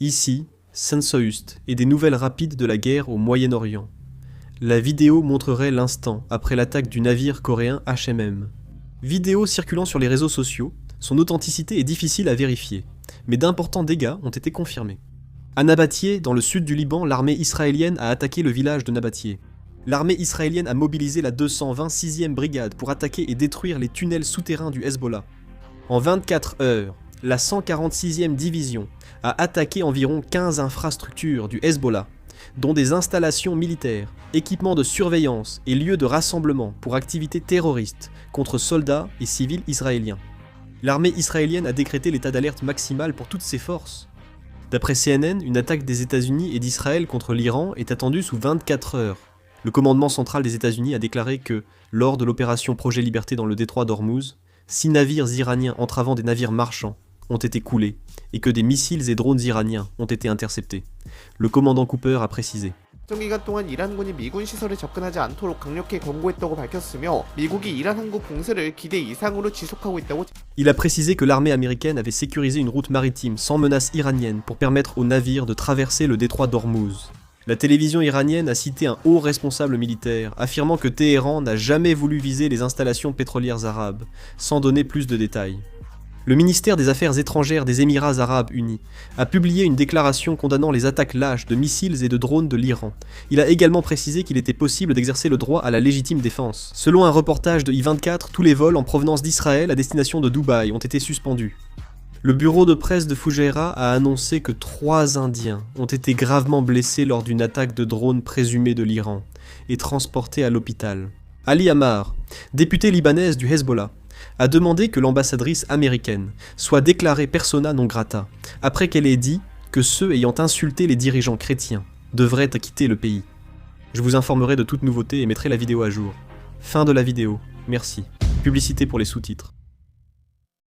Ici, Sensoust et des nouvelles rapides de la guerre au Moyen-Orient. La vidéo montrerait l'instant après l'attaque du navire coréen HMM. Vidéo circulant sur les réseaux sociaux, son authenticité est difficile à vérifier, mais d'importants dégâts ont été confirmés. À Nabatieh, dans le sud du Liban, l'armée israélienne a attaqué le village de Nabatieh. L'armée israélienne a mobilisé la 226e brigade pour attaquer et détruire les tunnels souterrains du Hezbollah. En 24 heures, la 146e division a attaqué environ 15 infrastructures du Hezbollah, dont des installations militaires, équipements de surveillance et lieux de rassemblement pour activités terroristes contre soldats et civils israéliens. L'armée israélienne a décrété l'état d'alerte maximal pour toutes ses forces. D'après CNN, une attaque des États-Unis et d'Israël contre l'Iran est attendue sous 24 heures. Le commandement central des États-Unis a déclaré que, lors de l'opération Projet Liberté dans le détroit d'Ormuz, 6 navires iraniens entravant des navires marchands ont été coulés et que des missiles et drones iraniens ont été interceptés. Le commandant Cooper a précisé. 일정 기간 동안 이란군이 미군 시설에 접근하지 않도록 강력히 권고했다고 밝혔으며 미국이 이란 항구 봉쇄를 기대 이상으로 지속하고 있다고. Il a précisé que l'armée américaine avait sécurisé une route maritime sans menace iranienne pour permettre aux navires de traverser le détroit d'Ormuz. La télévision iranienne a cité un haut responsable militaire, affirmant que Téhéran n'a jamais voulu viser les installations pétrolières arabes, sans donner plus de détails. Le ministère des Affaires étrangères des Émirats arabes unis a publié une déclaration condamnant les attaques lâches de missiles et de drones de l'Iran. Il a également précisé qu'il était possible d'exercer le droit à la légitime défense. Selon un reportage de I24, tous les vols en provenance d'Israël à destination de Dubaï ont été suspendus. Le bureau de presse de Fujairah a annoncé que 3 Indiens ont été gravement blessés lors d'une attaque de drone présumée de l'Iran et transportés à l'hôpital. Ali Ammar, députée libanaise du Hezbollah, a demandé que l'ambassadrice américaine soit déclarée persona non grata, après qu'elle ait dit que ceux ayant insulté les dirigeants chrétiens devraient quitter le pays. Je vous informerai de toute nouveauté et mettrai la vidéo à jour. Fin de la vidéo, merci. Publicité pour les sous-titres.